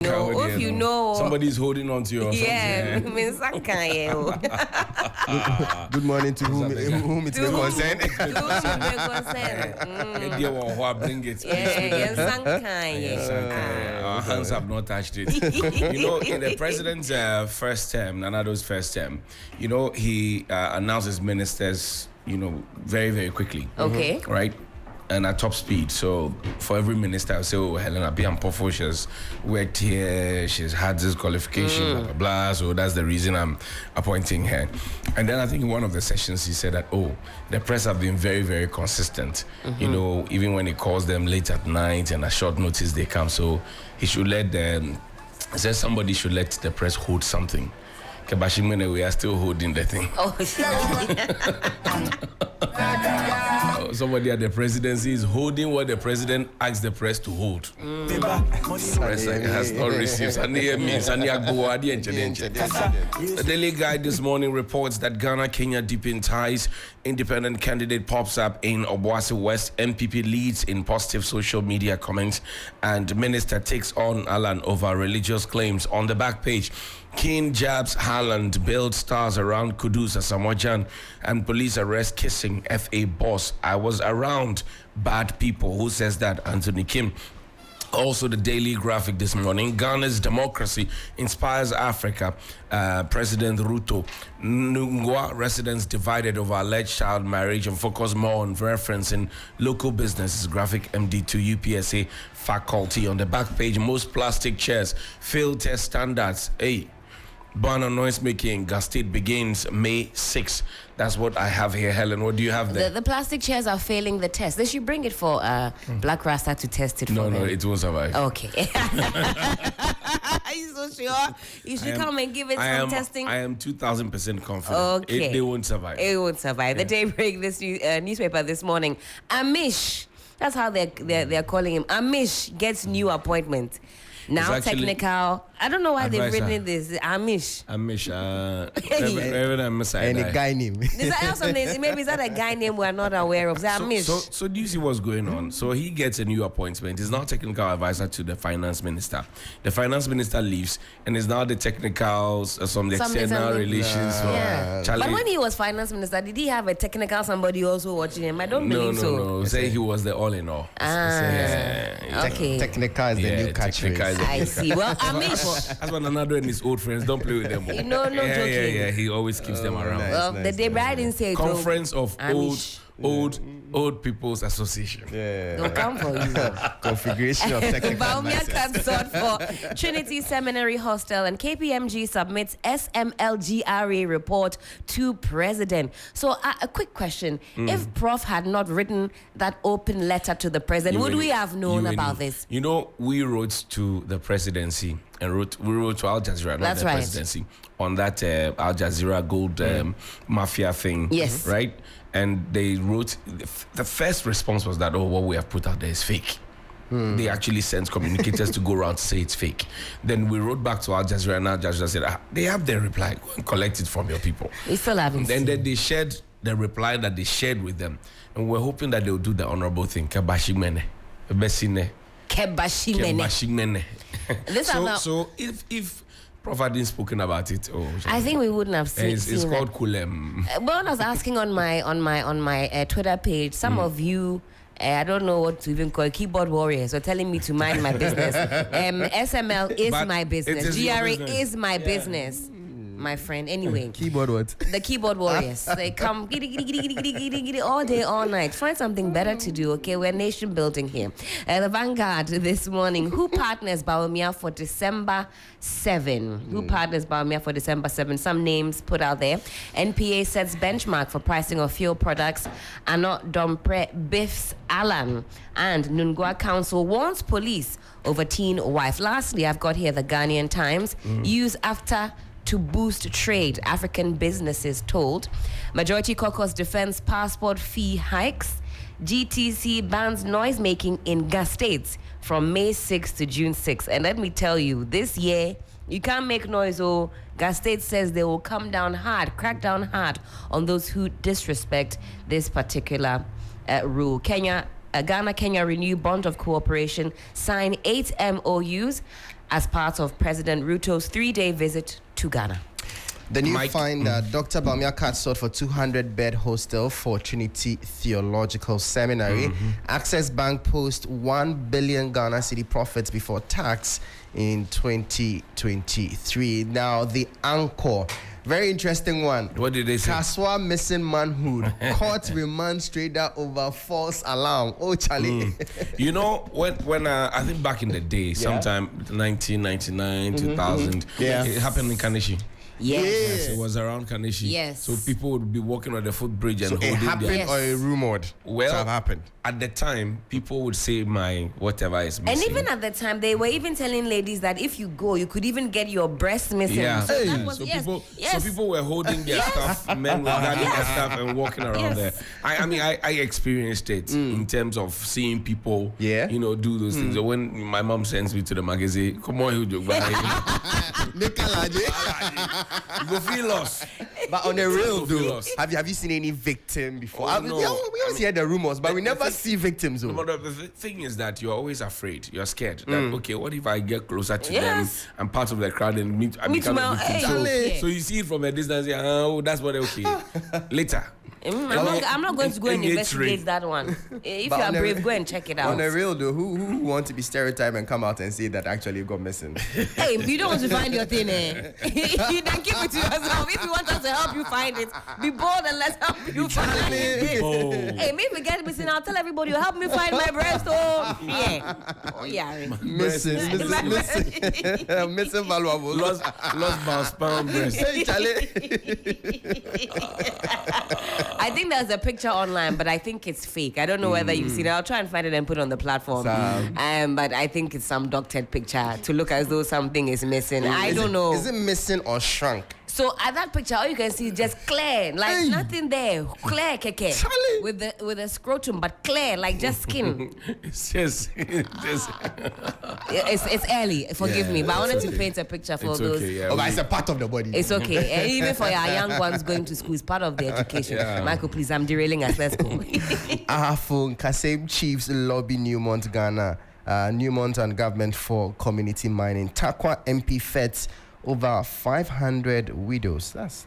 No, if you know somebody's holding on to you or yeah, Good morning to whom it may concern. Bring it. Yeah, our hands have not touched it. In the president's first term, Nanado's first term, he announces ministers, very, very quickly. Okay. Right? And at top speed. So for every minister, I'll say, Helen Abiampofo, she's worked here, she's had this qualification, blah, blah, blah. So that's the reason I'm appointing her. And then I think in one of the sessions, he said that, the press have been very, very consistent. Even when he calls them late at night and at short notice, they come. So he should let them, he said somebody should let the press hold something. Kebashimene, we are still holding the thing. Somebody at the presidency is holding what the president asked the press to hold. The press has not received. The Daily Guide this morning reports that Ghana-Kenya deepen ties. Independent candidate pops up in Obuasi West. MPP leads in positive social media comments. And minister takes on Alan over religious claims. On the back page, King jabs Helen, build stars around Kudus Asamoah, and police arrest kissing FA boss. I was around bad people. Who says that? Anthony Kim. Also, the Daily Graphic this morning. Ghana's democracy inspires Africa. President Ruto. Nungwa residents divided over alleged child marriage and focus more on referencing local businesses. Graphic MD to UPSA faculty. On the back page, most plastic chairs fail test standards. Ban on noise making, Gas State begins May 6th. That's what I have here, Helen. What do you have there? The plastic chairs are failing the test. They should bring it for Black Rasta to test it for them. No, it won't survive. Okay. Are you so sure? You should come and give it some testing. I am 2,000% confident. Okay. They won't survive. It won't survive. Yeah. The Daybreak, this newspaper this morning. Amish, that's how they're calling him. Amish gets new appointment. Now technical. I don't know why they've written this. Amish. And a guy name. Is that something? Maybe is that a guy name we're not aware of? Amish. So do you see what's going on? So he gets a new appointment. He's now technical advisor to the finance minister. The finance minister leaves and is now the technical, some external relations. But when he was finance minister, did he have a technical somebody also watching him? I don't believe so. No. Say he was the all in all. Okay. Technical is the new catchphrase. I see. Well, Amish. That's what Nana and his old friends don't play with them. No joking. Yeah. He always keeps them around. The day I didn't say Conference of Old People's Association. They'll come for you. Configuration of technical. Baumia consult for Trinity Seminary Hostel, and KPMG submits SMLGRA report to President. So a quick question. If Prof had not written that open letter to the President, would we have known about this? We wrote to the presidency and we wrote to Al Jazeera, not the presidency, on that Al Jazeera gold mafia thing. Yes. Right? And they wrote, the first response was that, what we have put out there is fake. They actually sent communicators to go around to say it's fake. Then we wrote back to Al Jazeera, and Al Jazeera said, they have their reply. Go and collect it from your people. We still haven't Then they shared the reply that they shared with them. And we're hoping that they'll do the honorable thing. Kebashimene. So if Prof hadn't spoken about it, I think we wouldn't have seen. It's called Kulem. When I was asking on my Twitter page, some of you, I don't know what to even call keyboard warriors, were telling me to mind my business. SML is my business. GRA is my business. My friend, anyway. Keyboard what? The keyboard warriors. They come all day, all night. Find something better to do, okay? We're nation building here. The Vanguard this morning. Who partners Baumia for December 7? Who partners Baumia for December 7? Some names put out there. NPA sets benchmark for pricing of fuel products. Anot Dompre biffs Alan. And Nungwa Council warns police over teen wife. Lastly, I've got here the Ghanaian Times. Use after to boost trade, African businesses told. Majority Caucus defends passport fee hikes. GTC bans noise making in gas states from May 6th to June 6th. And let me tell you, this year, you can't make noise. Gas State says they will crack down hard on those who disrespect this particular rule. Ghana-Kenya renew bond of cooperation, sign 8 MOUs. as part of President Ruto's 3-day visit to Ghana. The new Mike, find that Dr. Bawumia cut sought for 200-bed hostel for Trinity Theological Seminary. Access Bank post 1 billion Ghana cedi profits before tax in 2023. Now, the anchor. Very interesting one. What did they say? Kaswa missing manhood. Court remand trader over false alarm. Oh, Charlie. You know, when I think back in the day, sometime 1999, 2000, Yeah. it happened in Kanishi. Yes. Yes, it was around Kanishi. Yes. So people would be walking on the footbridge and So it holding happened their... Yes. or it rumored Well, to have happened? At the time, people would say my whatever is missing. And even at the time, they were even telling ladies that if you go, you could even get your breast missing. Yeah. So, that Hey. was, So yes, people, yes. so people were holding their stuff, men were guarding their stuff and walking around Yes. there. I mean, I experienced it in terms of seeing people, Yeah. you know, do those things. So when my mom sends me to the magazine, come on, you go feel lost. But on the real Feel though, lost. have you seen any victim before? Oh, no. We always hear the rumors, but we never see victims. Though. But the thing is that you're always afraid. You're scared that okay, what if I get closer to Yes. them? I'm part of the crowd and I become too, a victim. hey, So, yeah. so you see it from a distance. Yeah, oh, that's what. Okay, later. I'm not going to go and In investigate that one. If But you are on the- brave, go and check it out. On the real though, who want to be stereotyped and come out and say that actually got missing? Hey, if you don't want to find your thing, you then keep it to yourself. If you want us to help you find it, be bold and let's help you find it. Oh. Hey, maybe we get missing. I'll tell everybody, help me find my breast. Oh, yeah. Oh, yeah. missing valuable. Lost mouse pound breast. Hey, Charlie. I think there's a picture online, but I think it's fake. I don't know whether you've seen it. I'll try and find it and put it on the platform. But I think it's some doctored picture to look as though something is missing. I don't know. Is it missing or shrunk? So at that picture, all you can see is just clear, like Hey. nothing there, clear, keke, Charlie. with the scrotum, but clear, like just skin. It's just It's early, forgive me, but I wanted to paint a picture for it's those. okay. Yeah, Oh, but it's a part of the body. It's okay, and even for your young ones going to school, it's part of the education. Yeah. Michael, please, I'm derailing us. Let's go. Ahafo Kasem Chiefs lobby Newmont Ghana. Newmont and government for community mining. Takwa MP feds over 500 widows. That's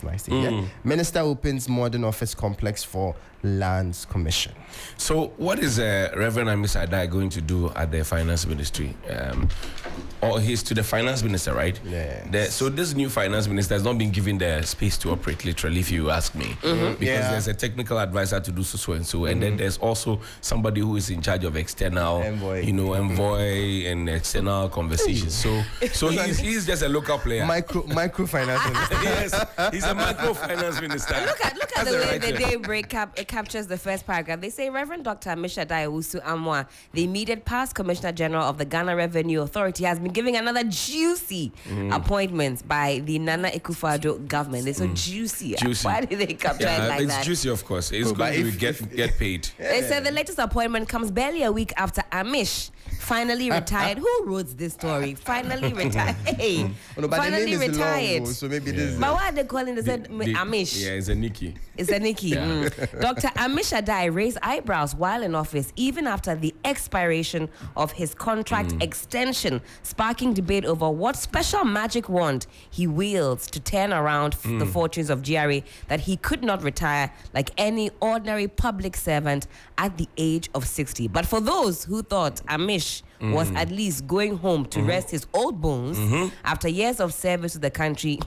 nice to hear. Minister opens modern office complex for Lands Commission. So, what is Reverend Amis Adai going to do at the finance ministry? Or he's to the finance minister, right? Yes. So this new finance minister has not been given the space to operate, literally, if you ask me, because there's a technical advisor to do so and so, and then there's also somebody who is in charge of external, Envoy. envoy and external conversations. So he's just a local player. Microfinance minister. Yes, he's a microfinance minister. Look at That's the way right the there. Daybreak captures the first paragraph. They say Reverend Dr. Mishadai Owusu Amwa, the immediate past Commissioner General of the Ghana Revenue Authority, has been giving another juicy appointment by the Nana Akufo-Addo government. They're so juicy. Juicy. Why did they capture it like it's that? juicy, of course. It's but going to if- get paid. They said the latest appointment comes barely a week after Amish finally retired. Who wrote this story? Finally retired. Hey, Oh, no, but the finally name is retired. long, so maybe this is But why are they calling? They said Amish. Yeah, it's a Nikki. It's a Nikki. Yeah. Dr. Amish Adai raised eyebrows while in office, even after the expiration of his contract extension, sparking debate over what special magic wand he wields to turn around the fortunes of GRA, that he could not retire like any ordinary public servant at the age of 60. But for those who thought Amish was at least going home to rest his old bones after years of service to the country,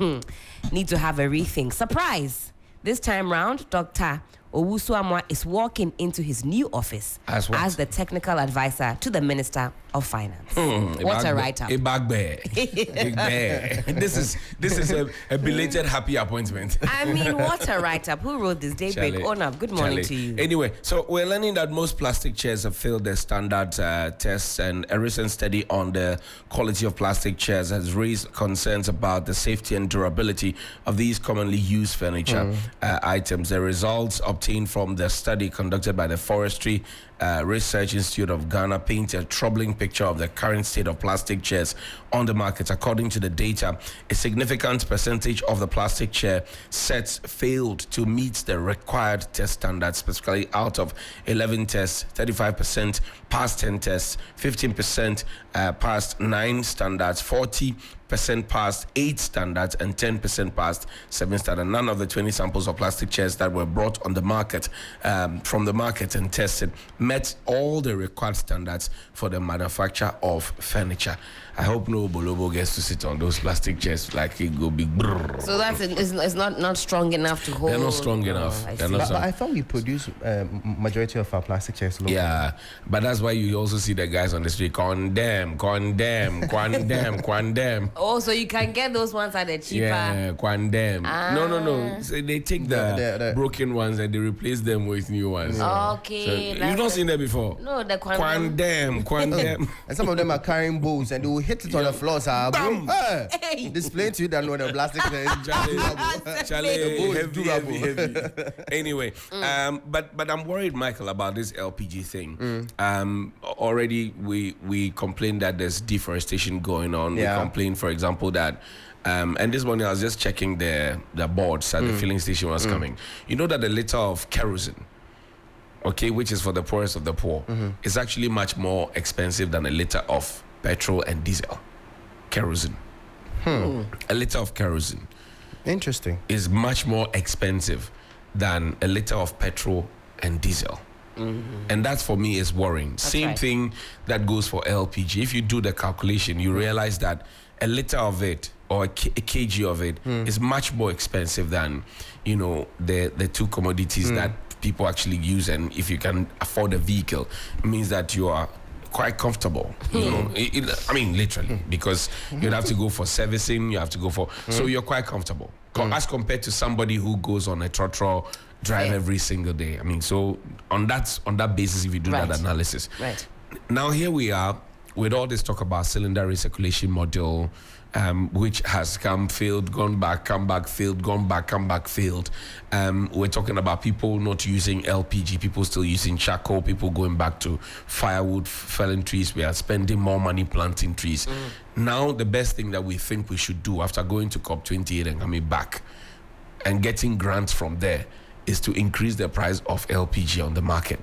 need to have a rethink. Surprise! This time round, Dr. Owusu Amwa is walking into his new office As what? as the technical advisor to the Minister of Finance. What a write-up. A bag bear. Big bear. This is a belated happy appointment. I mean, what a write-up. Who wrote this? Daybreak Charlie. Onab. Good morning to you. Anyway, so we're learning that most plastic chairs have failed their standard tests, and a recent study on the quality of plastic chairs has raised concerns about the safety and durability of these commonly used furniture items. The results obtained from the study conducted by the Forestry Research Institute of Ghana paints a troubling picture of the current state of plastic chairs on the market. According to the data, a significant percentage of the plastic chair sets failed to meet the required test standards. Specifically, out of 11 tests, 35% passed 10 tests, 15% passed 9 standards, 40% passed 8 standards, and 10% passed 7 standards. None of the 20 samples of plastic chairs that were brought on the market from the market and tested met all the required standards for the manufacture of furniture. I hope no Bolobo gets to sit on those plastic chairs like it go big. Brrr. So it's not strong enough to hold. They're not strong enough. But I thought we produce majority of our plastic chairs locally. Yeah, but that's why you also see the guys on the street condemn. Oh, so you can get those ones at the cheaper. Yeah, condemn. No. So they take the broken ones and they replace them with new ones. Okay. So you've not seen that before? No, the condemn. Condemn. And some of them are carrying bowls and they will hit it on the floor. So Hey. display to you that know the plastic Charlie, heavy. Anyway, but I'm worried, Michael, about this LPG thing. Already we complained that there's deforestation going on. Yeah. We complained, for example, that and this morning I was just checking the boards at the filling station was coming. You know that a liter of kerosene, okay, which is for the poorest of the poor, is actually much more expensive than a liter of petrol and diesel. Kerosene. A liter of kerosene. Interesting. Is much more expensive than a liter of petrol and diesel. And that for me is worrying. Same thing that goes for LPG. If you do the calculation, you realize that a liter of it or a kg of it is much more expensive than, the two commodities that people actually use. And if you can afford a vehicle, it means that you are quite comfortable, I mean, literally, because you'd have to go for servicing, you have to go for, so you're quite comfortable as compared to somebody who goes on a trotro drive every single day. I mean, so on that basis, if you do that analysis, now here we are with all this talk about cylinder recirculation model, which has failed, gone back, come back, failed, gone back, come back, failed. We're talking about people not using LPG, people still using charcoal, people going back to firewood, felling trees. We are spending more money planting trees. Now, the best thing that we think we should do after going to COP28 and coming back and getting grants from there is to increase the price of LPG on the market.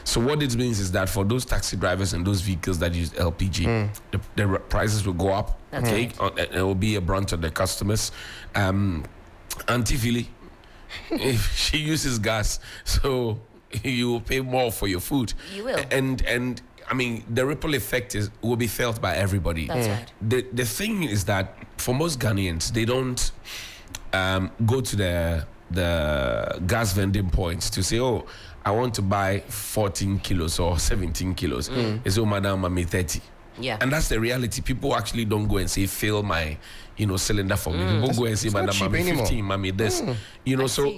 So what it means is that for those taxi drivers and those vehicles that use LPG, the prices will go up. Okay, it will be a brunt on the customers. Auntie Philly, if she uses gas, so you will pay more for your food. You will. And I mean, the ripple effect will be felt by everybody. That's right. The thing is that for most Ghanaians, they don't go to the gas vending points to say, oh, I want to buy 14 kilos or 17 kilos. They say, oh, madam, I'm 30. Yeah. And that's the reality. People actually don't go and say, fill my, cylinder for me. People go and say, madam, I'm 15, I'm this.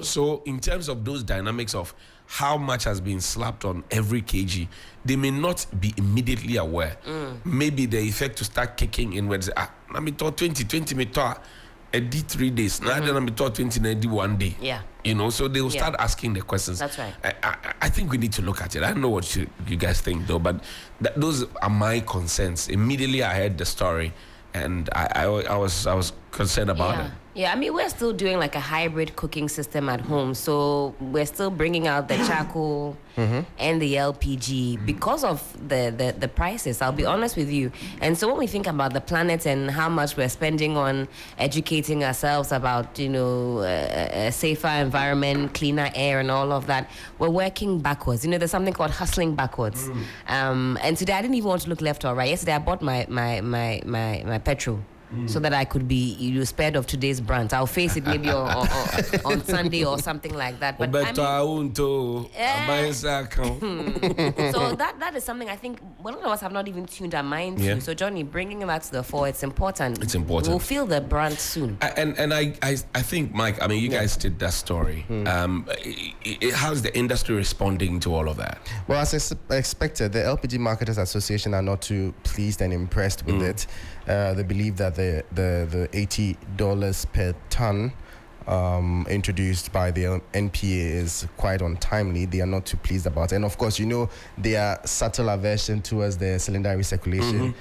So in terms of those dynamics of how much has been slapped on every kg, they may not be immediately aware. Maybe the effect to start kicking in when they say, let me talk 20 me talk. I did 3 days. Now I'm taught 1 day. Yeah. So they will start asking the questions. That's right. I think we need to look at it. I don't know what you guys think though, but those are my concerns. Immediately I heard the story, and I was concerned about it. Yeah, I mean, we're still doing like a hybrid cooking system at home. So we're still bringing out the charcoal and the LPG because of the prices, I'll be honest with you. And so when we think about the planet and how much we're spending on educating ourselves about, a safer environment, cleaner air and all of that, we're working backwards. There's something called hustling backwards. And today I didn't even want to look left or right. Yesterday I bought my petrol. So that I could be spared of today's brunt. I'll face it maybe on Sunday or something like that. But so that is something I think a lot of us have not even tuned our mind to. So Johnny, bringing that to the fore, it's important. It's important. We'll feel the brunt soon. And I think, Mike, I mean, you guys did that story. How's the industry responding to all of that? Well, as expected, the LPG Marketers Association are not too pleased and impressed with it. They believe that the $80 per ton introduced by the NPA is quite untimely. They are not too pleased about it. And of course, their subtle aversion towards the cylinder recirculation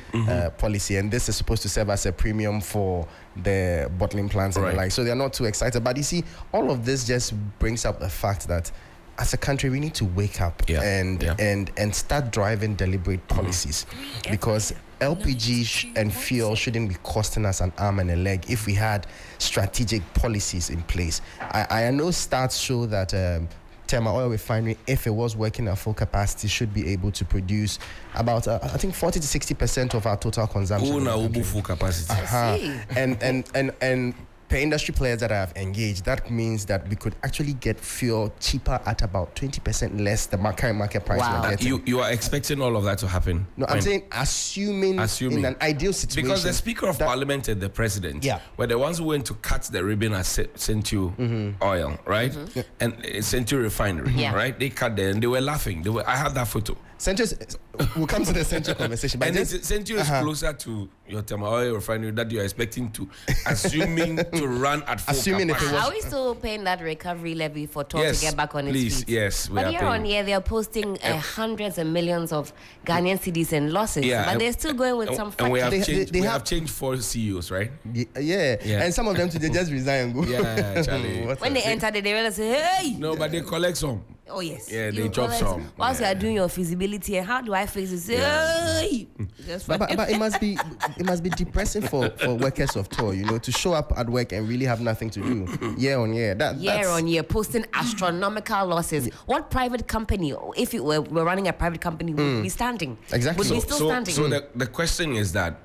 policy. And this is supposed to serve as a premium for the bottling plants and the like. So they are not too excited. But you see, all of this just brings up the fact that as a country, we need to wake up and start driving deliberate policies, because LPG and fuel shouldn't be costing us an arm and a leg if we had strategic policies in place. I know stats show that Tema Oil Refinery, if it was working at full capacity, should be able to produce about I think 40 to 60% of our total consumption. Full capacity. And per industry players that I have engaged, that means that we could actually get fuel cheaper at about 20% less the current market price we're getting. You are expecting all of that to happen? No, I'm saying assuming in an ideal situation. Because the Speaker of Parliament and the President were the ones who went to cut the ribbon at Central Oil, right? And Central Refinery, right? They cut there and they were laughing. I have that photo. We'll come to the Central conversation. But and Central is closer to your Tema Oil Refinery that you are expecting to, assuming to run at full capacity. Are we still paying that recovery levy for Tor to get back on its feet? Yes, we but are year paying. on year, they are posting hundreds of millions of Ghanaian cedis in losses. But they're still going with some factors. And we have changed 4 CEOs, right? Yeah. And some of them they just resign and go. Yeah, Charlie. When they enter, they realize, hey! No, but they collect some. Oh, yes. Yeah, they drop some. Whilst you are doing your feasibility, and how do I face it? Hey! But it must be depressing for workers of Tor, to show up at work and really have nothing to do year on year. Year on year, posting astronomical losses. What private company, if it were running a private company, would be standing? Exactly. Would be still standing. So the question is that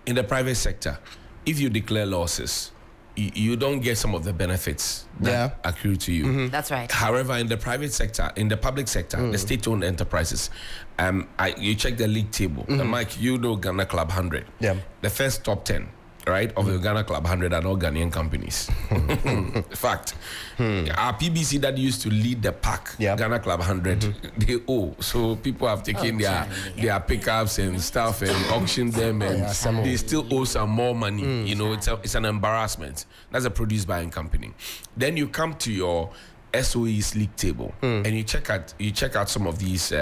in the private sector, if you declare losses, you don't get some of the benefits that accrue to you. That's right. However, in the private sector, in the public sector, the state-owned enterprises, you check the league table. Mike, Ghana Club 100. Yeah. The first top 10, right, of the Ghana Club 100 are all Ghanaian companies. Fact. Our PBC that used to lead the pack, Ghana Club 100, they owe. So people have taken their pickups and stuff and auctioned them, and they still owe some more money. It's an embarrassment. That's a produce buying company. Then you come to your SOE's league table and you check out some of these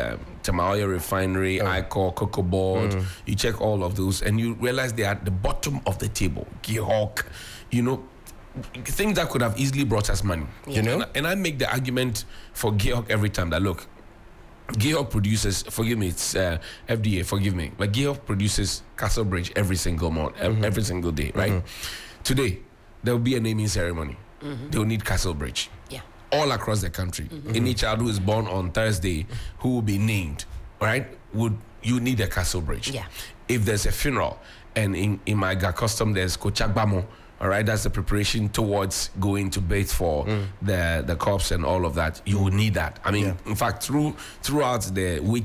Tema Oil Refinery, ICOR, Cocoa Board. You check all of those and you realize they are at the bottom of the table. Gihawk, things that could have easily brought us money. And I make the argument for Gihawk every time that look, Gihawk produces, forgive me, it's FDA, forgive me, but Gihawk produces Castle Bridge every single month, every single day, right? Today, there will be a naming ceremony. They will need Castle Bridge. All across the country. Any child who is born on Thursday who will be named, right, you need a Castle Bridge. If there's a funeral, and in my custom there's Kochagbamo, all right, that's the preparation towards going to bathe for the corpse and all of that. You will need that. I mean, in fact, throughout the week